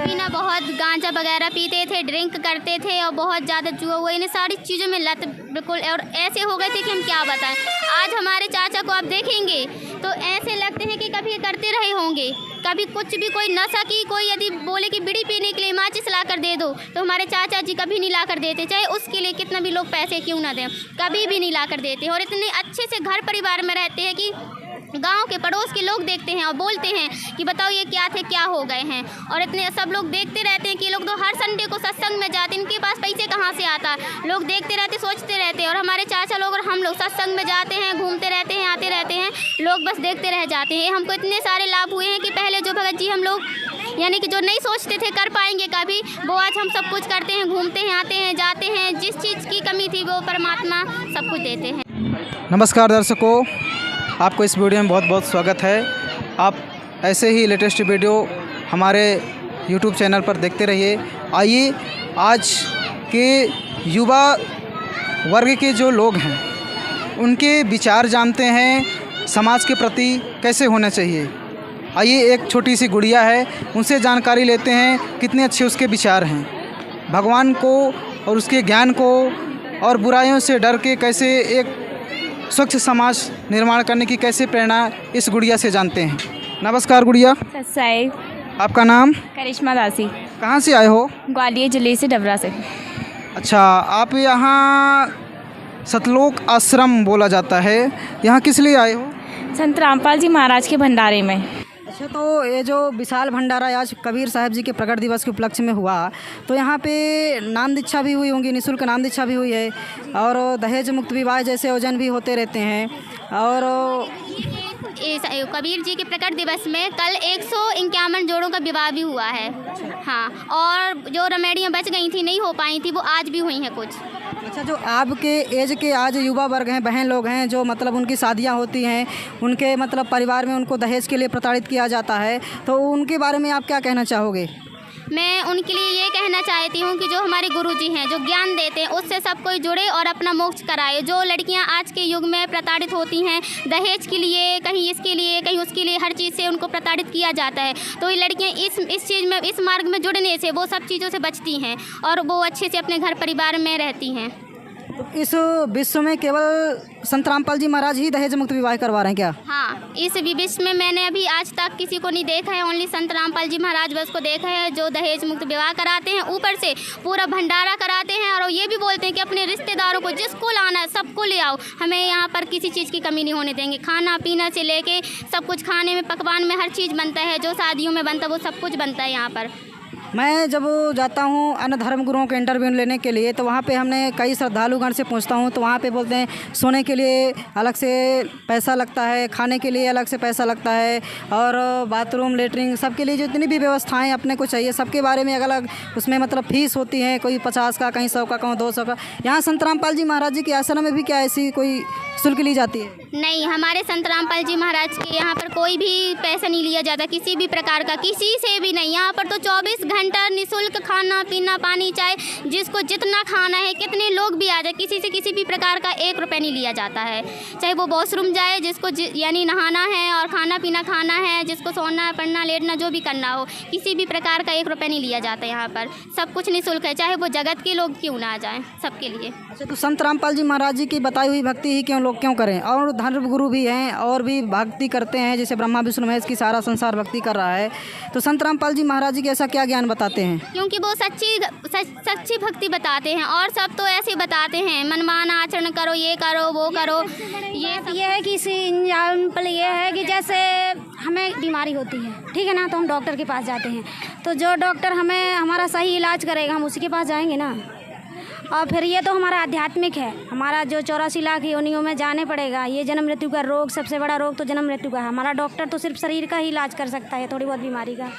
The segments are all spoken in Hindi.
भी ना बहुत गांजा वगैरह पीते थे, ड्रिंक करते थे और बहुत ज़्यादा जुआ हुआ, इन्हें सारी चीज़ों में लत बिल्कुल और ऐसे हो गए थे कि हम क्या बताएं। आज हमारे चाचा को आप देखेंगे तो ऐसे लगते हैं कि कभी करते रहे होंगे, कभी कुछ भी कोई नशा की, कोई यदि बोले कि बीड़ी पीने के लिए माचिस ला कर दे दो तो हमारे चाचा जी कभी नहीं ला कर देते, चाहे उसके लिए कितना भी लोग पैसे क्यों ना दें, कभी भी नहीं ला कर देते। और इतने अच्छे से घर परिवार में रहते हैं कि गांव के पड़ोस के लोग देखते हैं और बोलते हैं कि बताओ ये क्या थे, क्या हो गए हैं। और इतने सब लोग देखते रहते हैं कि लोग तो हर संडे को सत्संग में जाते, इनके पास पैसे कहाँ से आता, लोग देखते रहते, सोचते रहते हैं। और हमारे चाचा लोग और हम लोग सत्संग में जाते हैं, घूमते रहते हैं, आते रहते हैं, लोग बस देखते रह जाते हैं। हमको इतने सारे लाभ हुए हैं कि पहले जो भगत जी हम लोग यानी कि जो नहीं सोचते थे कर पाएंगे कभी, वो आज हम सब कुछ करते हैं, घूमते हैं, आते हैं, जाते हैं। जिस चीज़ की कमी थी वो परमात्मा सब कुछ देते हैं। नमस्कार दर्शकों, आपको इस वीडियो में बहुत बहुत स्वागत है। आप ऐसे ही लेटेस्ट वीडियो हमारे YouTube चैनल पर देखते रहिए। आइए आज के युवा वर्ग के जो लोग हैं उनके विचार जानते हैं, समाज के प्रति कैसे होना चाहिए। आइए एक छोटी सी गुड़िया है, उनसे जानकारी लेते हैं कितने अच्छे उसके विचार हैं। भगवान को और उसके ज्ञान को और बुराइयों से डर के कैसे एक स्वच्छ समाज निर्माण करने की कैसे प्रेरणा इस गुड़िया से जानते हैं। नमस्कार गुड़िया। सत्साई। आपका नाम? करिश्मा दासी। कहाँ से आए हो? ग्वालियर जिले से, डबरा से। अच्छा, आप यहाँ सतलोक आश्रम बोला जाता है, यहाँ किस लिए आए हो? संत रामपाल जी महाराज के भंडारे में। अच्छा, तो ये जो विशाल भंडारा आज कबीर साहब जी के प्रकट दिवस के उपलक्ष्य में हुआ, तो यहाँ पे नाम दीक्षा भी हुई होंगी, निःशुल्क नाम दीक्षा भी हुई है और दहेज मुक्त विवाह जैसे आयोजन भी होते रहते हैं। और कबीर जी के प्रकट दिवस में कल 151 जोड़ों का विवाह भी हुआ है। हाँ, और जो रमेड़ियाँ बच गई थी, नहीं हो पाई थी, वो आज भी हुई हैं कुछ। अच्छा, जो आपके एज के आज युवा वर्ग हैं, बहन लोग हैं, जो मतलब उनकी शादियां होती हैं, उनके मतलब परिवार में उनको दहेज के लिए प्रताड़ित किया जाता है, तो उनके बारे में आप क्या कहना चाहोगे? मैं उनके लिए ये कहना चाहती हूँ कि जो हमारे गुरुजी हैं, जो ज्ञान देते हैं, उससे सब कोई जुड़े और अपना मोक्ष कराए। जो लड़कियाँ आज के युग में प्रताड़ित होती हैं दहेज के लिए, कहीं इसके लिए, कहीं उसके लिए, हर चीज़ से उनको प्रताड़ित किया जाता है, तो ये लड़कियाँ इस चीज़ में, इस मार्ग में जुड़ने से वो सब चीज़ों से बचती हैं और वो अच्छे से अपने घर परिवार में रहती हैं। इस विश्व में केवल संत रामपाल जी महाराज ही दहेज मुक्त विवाह करवा रहे हैं क्या? हाँ, इस विश्व में मैंने अभी आज तक किसी को नहीं देखा है, ओनली संत रामपाल जी महाराज बस को देखा है जो दहेज मुक्त विवाह कराते हैं, ऊपर से पूरा भंडारा कराते हैं और ये भी बोलते हैं कि अपने रिश्तेदारों को जिसको लाना है सबको ले आओ, हमें यहाँ पर किसी चीज़ की कमी नहीं होने देंगे। खाना पीना से लेके सब कुछ, खाने में पकवान में हर चीज़ बनता है, जो शादियों में बनता है वो सब कुछ बनता है यहाँ पर। मैं जब जाता हूँ अन्य धर्म गुरुओं के इंटरव्यू लेने के लिए, तो वहाँ पे हमने कई श्रद्धालुगण से पूछता हूँ, तो वहाँ पे बोलते हैं सोने के लिए अलग से पैसा लगता है, खाने के लिए अलग से पैसा लगता है और बाथरूम लेटरिन सबके लिए जितनी भी व्यवस्थाएं अपने को चाहिए सबके बारे में अलग अलग उसमें मतलब फ़ीस होती है, कोई 50 का, कहीं 100 का, कहीं 200 का। यहाँ संत रामपाल जी महाराज जी के आश्रम में भी क्या ऐसी कोई शुल्क ली जाती है? नहीं, हमारे संत रामपाल जी महाराज के यहाँ पर कोई भी पैसा नहीं लिया जाता, किसी भी प्रकार का, किसी से भी नहीं। यहाँ पर तो 24 घंटा निःशुल्क खाना पीना, पानी, चाय, जिसको जितना खाना है, कितने लोग भी आ जाए, किसी से किसी भी प्रकार का 1 रुपये नहीं लिया जाता है। चाहे वो वॉशरूम जाए, जिसको यानी नहाना है और खाना पीना खाना है, जिसको सोना पढ़ना लेटना जो भी करना हो, किसी भी प्रकार का 1 रुपये नहीं लिया जाता। यहाँ पर सब कुछ निःशुल्क है, चाहे वो जगत के लोग क्यों ना आ जाएँ, सबके लिए। अच्छा, तो संत रामपाल जी महाराज जी की बताई हुई भक्ति ही क्यों लोग क्यों करें? और धर्म गुरु भी हैं और भी भक्ति करते हैं, जैसे ब्रह्मा विष्णु महेश की सारा संसार भक्ति कर रहा है, तो संत रामपाल जी महाराज जी के ऐसा क्या ज्ञान बताते हैं? क्योंकि वो सच्ची भक्ति बताते हैं और सब तो ऐसे बताते हैं मनमाना आचरण करो, ये करो, वो करो। ये है कि एग्जाम्पल ये है कि जैसे हमें बीमारी होती है, ठीक है ना, तो हम डॉक्टर के पास जाते हैं, तो जो डॉक्टर हमें हमारा सही इलाज करेगा हम उसी के पास जाएंगे ना। और फिर ये तो हमारा आध्यात्मिक है, हमारा जो 84 लाख योनियों में जाने पड़ेगा। ये जन्म मृत्यु का रोग, सबसे बड़ा रोग तो जन्म मृत्यु का है। हमारा डॉक्टर तो सिर्फ शरीर का ही इलाज कर सकता है, थोड़ी बहुत बीमारी का,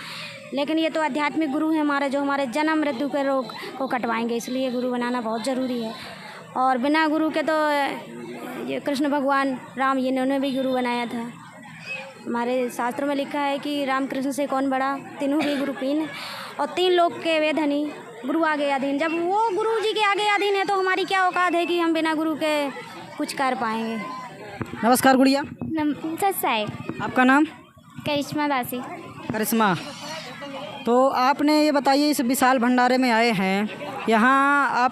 लेकिन ये तो आध्यात्मिक गुरु हैं हमारे, जो हमारे जन्म मृत्यु के रोग को कटवाएंगे। इसलिए गुरु बनाना बहुत ज़रूरी है। और बिना गुरु के तो ये कृष्ण भगवान राम, ये इन्होंने भी गुरु बनाया था। हमारे शास्त्रों में लिखा है कि राम कृष्ण से कौन बड़ा, तीनों भी गुरु कीन, और 3 लोग के वे धनी, गुरु आगे अधीन। जब वो गुरु जी के आगे अधीन है तो हमारी क्या औकात है कि हम बिना गुरु के कुछ कर पाएंगे। नमस्कार गुड़िया। सत्साई। आपका नाम? करिश्मा दासी। करिश्मा, तो आपने ये बताइए, इस विशाल भंडारे में आए हैं, यहाँ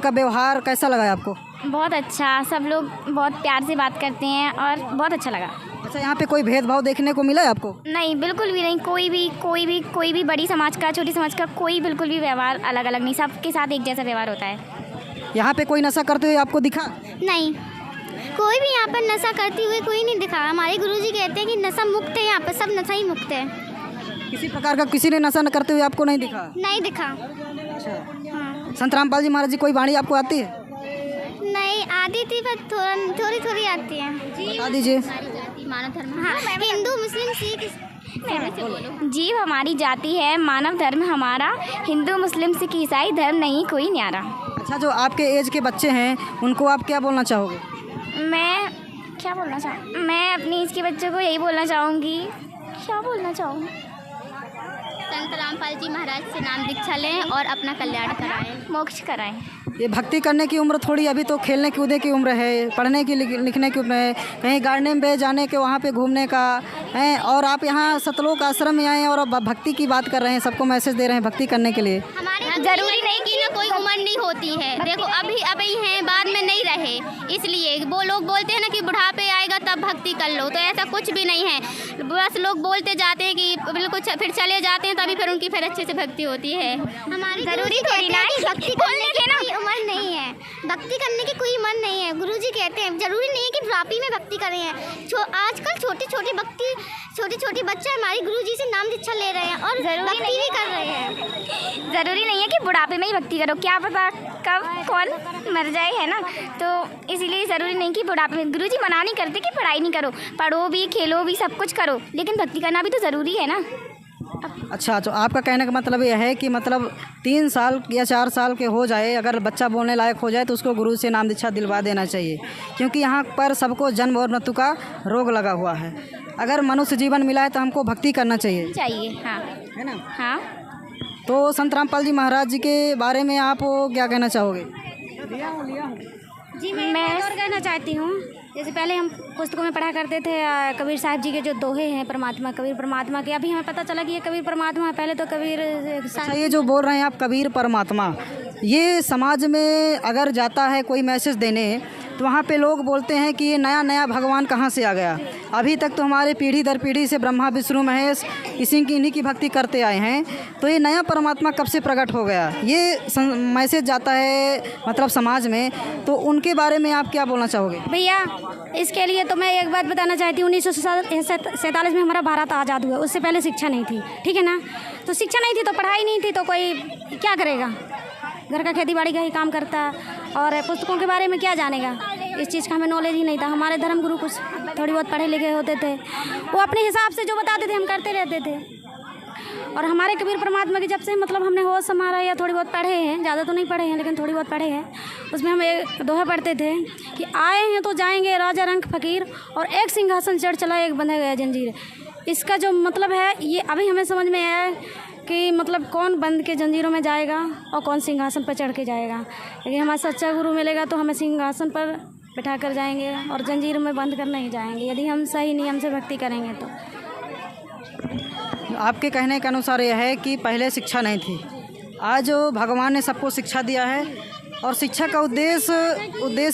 का व्यवहार कैसा लगा आपको? बहुत अच्छा, सब लोग बहुत प्यार से बात करते हैं और बहुत अच्छा लगा। अच्छा, यहाँ पे कोई भेदभाव देखने को मिला है आपको? नहीं, बिल्कुल भी नहीं। कोई भी बड़ी समाज का, छोटी समाज का, कोई बिल्कुल भी व्यवहार अलग अलग नहीं, सबके साथ एक जैसा व्यवहार होता है। यहाँ पे कोई नशा करते हुए आपको दिखा? नहीं, कोई भी यहाँ पर नशा करते हुए कोई नहीं दिखा। हमारे गुरुजी कहते हैं कि नशा मुक्त है, यहाँ पर सब नशा ही मुक्त है। किसी प्रकार का किसी ने नशा न करते हुए आपको नहीं दिखा? नहीं दिखा। अच्छा, संत रामपाल जी महाराज जी कोई वाणी आपको आती है? नहीं आती थी, पर थोड़ी थोड़ी आती है। बता दीजिए। मानव धर्म, हाँ, हिंदू मुस्लिम सिख। जीव हमारी जाति है, मानव धर्म हमारा, हिंदू मुस्लिम सिख ईसाई धर्म नहीं कोई न्यारा। अच्छा, जो आपके एज के बच्चे हैं उनको आप क्या बोलना चाहोगे? मैं अपनी एज के बच्चों को यही बोलना चाहूँगी। संत रामपाल जी महाराज से नाम दीक्षा लें और अपना कल्याण कराएं, मोक्ष कराएं। ये भक्ति करने की उम्र थोड़ी, अभी तो खेलने कूदने की उम्र है, पढ़ने की लिखने की उम्र है, कहीं गार्डन में जाने के, वहाँ पे घूमने का है। और आप यहाँ सतलोक आश्रम में आए और अब भक्ति की बात कर रहे हैं, सबको मैसेज दे रहे हैं भक्ति करने के लिए। हमारे जरूरी नहीं कि ना कोई उम्र नहीं होती है। देखो अभी हैं, बाद में नहीं रहे, इसलिए वो लोग बोलते हैं ना कि बुढ़ापे आएगा तब भक्ति कर लो, तो ऐसा कुछ भी नहीं है। बस लोग बोलते जाते हैं कि बिल्कुल, फिर चले जाते हैं, तभी फिर उनकी फिर अच्छे से भक्ति होती है। हमारी जरूरी थोड़ी ना भक्ति करने की कोई उम्र नहीं है, भक्ति करने की कोई उम्र नहीं है। गुरुजी कहते हैं जरूरी नहीं है कि बुढ़ापे में भक्ति करें हैं। आजकल छोटे बच्चे हमारे गुरुजी से नाम दीक्षा ले रहे हैं और भक्ति भी कर रहे हैं। ज़रूरी नहीं है कि बुढ़ापे में ही भक्ति करो, क्या पता कब कौन मर जाए, है ना। तो इसीलिए ज़रूरी नहीं कि बुढ़ापे में। गुरुजी मना नहीं करते कि पढ़ाई नहीं करो, पढ़ो भी, खेलो भी, सब कुछ करो, लेकिन भक्ति करना भी तो ज़रूरी है ना। अच्छा, तो आपका कहने का मतलब यह है कि मतलब 3 साल या 4 साल के हो जाए, अगर बच्चा बोलने लायक हो जाए तो उसको गुरु से नाम दीक्षा दिलवा देना चाहिए, क्योंकि यहाँ पर सबको जन्म और मृत्यु का रोग लगा हुआ है। अगर मनुष्य जीवन मिला है तो हमको भक्ति करना चाहिए, हाँ, है ना। हाँ। तो संत रामपाल जी महाराज जी के बारे में आप क्या कहना चाहोगे? जी, मैं और कहना चाहती हूँ, जैसे पहले हम पुस्तकों में पढ़ा करते थे कबीर साहब जी के जो दोहे हैं परमात्मा, कबीर परमात्मा के, अभी हमें पता चला कि ये कबीर परमात्मा है, पहले तो कबीर। अच्छा, ये जो बोल रहे हैं आप कबीर परमात्मा, ये समाज में अगर जाता है कोई मैसेज देने, तो वहाँ पे लोग बोलते हैं कि ये नया भगवान कहाँ से आ गया। अभी तक तो हमारे पीढ़ी दर पीढ़ी से ब्रह्मा विष्णु महेश इन्हीं की भक्ति करते आए हैं, तो ये नया परमात्मा कब से प्रकट हो गया, ये मैसेज जाता है मतलब समाज में, तो उनके बारे में आप क्या बोलना चाहोगे? भैया, इसके लिए तो मैं एक बात बताना चाहती हूँ। 1947 में हमारा भारत आज़ाद हुआ, उससे पहले शिक्षा नहीं थी, ठीक है ना। तो शिक्षा नहीं थी तो पढ़ाई नहीं थी, तो कोई क्या करेगा, घर का खेती बाड़ी का ही काम करता, और पुस्तकों के बारे में क्या जानेगा। इस चीज़ का हमें नॉलेज ही नहीं था। हमारे धर्म गुरु कुछ थोड़ी बहुत पढ़े लिखे होते थे, वो अपने हिसाब से जो बताते थे हम करते रहते थे। और हमारे कबीर परमात्मा की जब से मतलब हमने होश संभाला या थोड़ी बहुत पढ़े हैं, ज़्यादा तो नहीं पढ़े हैं लेकिन थोड़ी बहुत पढ़े हैं, उसमें हम एक दोहा पढ़ते थे कि आए हैं तो जाएंगे राजा रंग फकीर, और एक सिंहासन चढ़ चला एक बंधा गया जंजीर। इसका जो मतलब है ये अभी हमें समझ में आया है कि मतलब कौन बंद के जंजीरों में जाएगा और कौन सिंहासन पर चढ़ के जाएगा। लेकिन हमारा सच्चा गुरु मिलेगा तो हमें सिंहासन पर बैठा कर जाएंगे और जंजीर में बंद कर नहीं जाएंगे, यदि हम सही नियम से भक्ति करेंगे तो। आपके कहने के अनुसार यह है कि पहले शिक्षा नहीं थी, आज भगवान ने सबको शिक्षा दिया है, और शिक्षा का उद्देश्य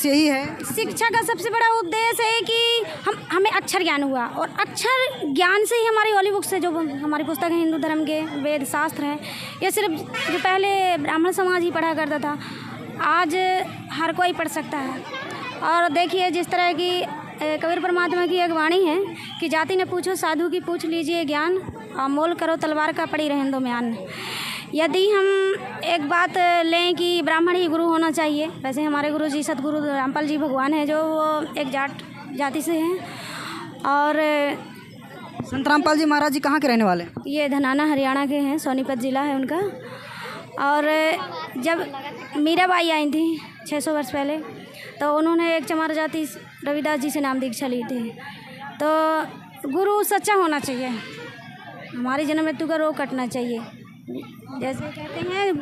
यही है। शिक्षा का सबसे बड़ा उद्देश्य है कि हमें अक्षर ज्ञान हुआ, और अक्षर ज्ञान से ही हमारी हॉली बुक से जो हमारी पुस्तक है हिंदू धर्म के वेद शास्त्र हैं, ये सिर्फ जो पहले ब्राह्मण समाज ही पढ़ा करता था, आज हर कोई पढ़ सकता है। और देखिए जिस तरह की कबीर परमात्मा की एक वाणी है कि जाति ने पूछो साधु की पूछ लीजिए ज्ञान, मोल करो तलवार का पड़ी रहें दो म्यान। यदि हम एक बात लें कि ब्राह्मण ही गुरु होना चाहिए, वैसे हमारे गुरु जी सतगुरु रामपाल जी भगवान हैं जो वो एक जाति से हैं। और संत रामपाल जी महाराज जी कहाँ के रहने वाले हैं? ये धनाना हरियाणा के हैं, सोनीपत ज़िला है उनका। और जब मीराबाई आई थी 600 वर्ष पहले, तो उन्होंने एक चमार जाति रविदास जी से नाम दीक्षा ली थी। तो गुरु सच्चा होना चाहिए, हमारी जन्म मृत्यु का रोग कटना चाहिए। जैसे कहते हैं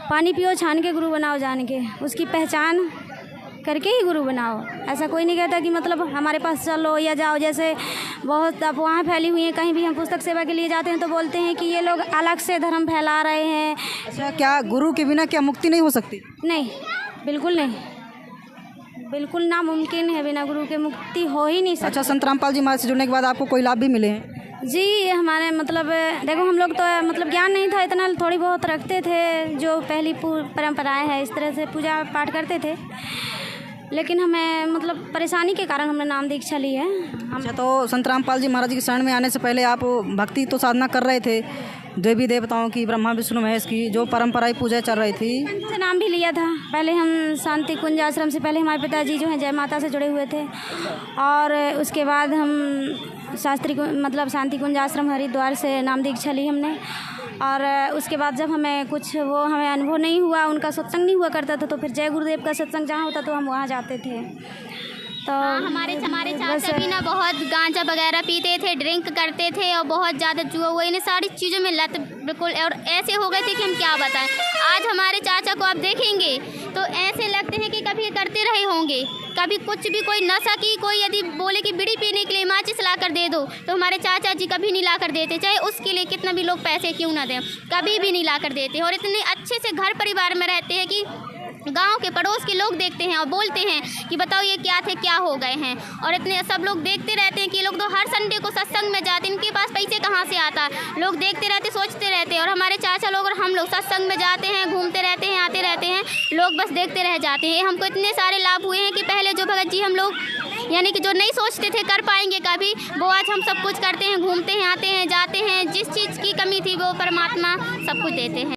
पानी पियो छान के गुरु बनाओ जान के, उसकी पहचान करके ही गुरु बनाओ। ऐसा कोई नहीं कहता कि मतलब हमारे पास चलो या जाओ। जैसे बहुत अफवाहें फैली हुई हैं, कहीं भी हम पुस्तक सेवा के लिए जाते हैं तो बोलते हैं कि ये लोग अलग से धर्म फैला रहे हैं। अच्छा, क्या गुरु के बिना क्या मुक्ति नहीं हो सकती? नहीं, बिल्कुल नहीं, बिल्कुल नामुमकिन है, बिना गुरु के मुक्ति हो ही नहीं सकती। अच्छा, संत रामपाल जी महाराज से जुड़ने के बाद आपको कोई लाभ भी मिले हैं? जी, हमारे मतलब देखो हम लोग तो मतलब ज्ञान नहीं था इतना, थोड़ी बहुत रखते थे जो पहली परंपराएं है, इस तरह से पूजा पाठ करते थे। लेकिन हमें मतलब परेशानी के कारण हमने नाम दीक्षा ली है। अच्छा, तो संत रामपाल जी महाराज की शरण में आने से पहले आप भक्ति तो साधना कर रहे थे, देवी देवताओं की, ब्रह्मा विष्णु महेश की जो परंपराई पूजा चल रही थी? से नाम भी लिया था। पहले हम शांति कुंज आश्रम से पहले हमारे पिताजी जो हैं जय माता से जुड़े हुए थे, और उसके बाद हम मतलब शांति कुंज आश्रम हरिद्वार से नाम दीक्षा ली हमने। और उसके बाद जब हमें कुछ हमें अनुभव नहीं हुआ, उनका सत्संग नहीं हुआ करता था, तो फिर जय गुरुदेव का सत्संग जहाँ होता तो हम वहाँ जाते थे। तो हमारे चाचा भी ना बहुत गांजा वगैरह पीते थे, ड्रिंक करते थे और बहुत ज़्यादा जुआ हुआ, इन सारी चीज़ों में लत बिल्कुल और ऐसे हो गए थे कि हम क्या बताएं। आज हमारे चाचा को आप देखेंगे तो ऐसे लगते हैं कि कभी करते रहे होंगे, कभी कुछ भी कोई नशा की, कोई यदि बोले कि बीड़ी पीने के लिए माचिस ला कर दे दो तो हमारे चाचा जी कभी नहीं ला कर देते, चाहे उसके लिए कितना भी लोग पैसे क्यों ना दें, कभी भी नहीं ला कर देते। और इतने अच्छे से घर परिवार में रहते हैं कि गांव के पड़ोस के लोग देखते हैं और बोलते हैं कि बताओ ये क्या थे, क्या हो गए हैं। और इतने सब लोग देखते रहते हैं कि ये लोग तो हर संडे को सत्संग में जाते, इनके पास पैसे कहाँ से आता, लोग देखते रहते, सोचते रहते हैं। और हमारे चाचा लोग और हम लोग सत्संग में जाते हैं, घूमते रहते हैं, आते रहते हैं, लोग बस देखते रह जाते हैं। हमको इतने सारे लाभ हुए हैं कि पहले जो भगत जी हम लोग यानी कि जो नहीं सोचते थे कर पाएंगे कभी, वो आज हम सब कुछ करते हैं, घूमते हैं, आते हैं, जाते हैं। जिस चीज़ की कमी थी वो परमात्मा सब कुछ देते हैं।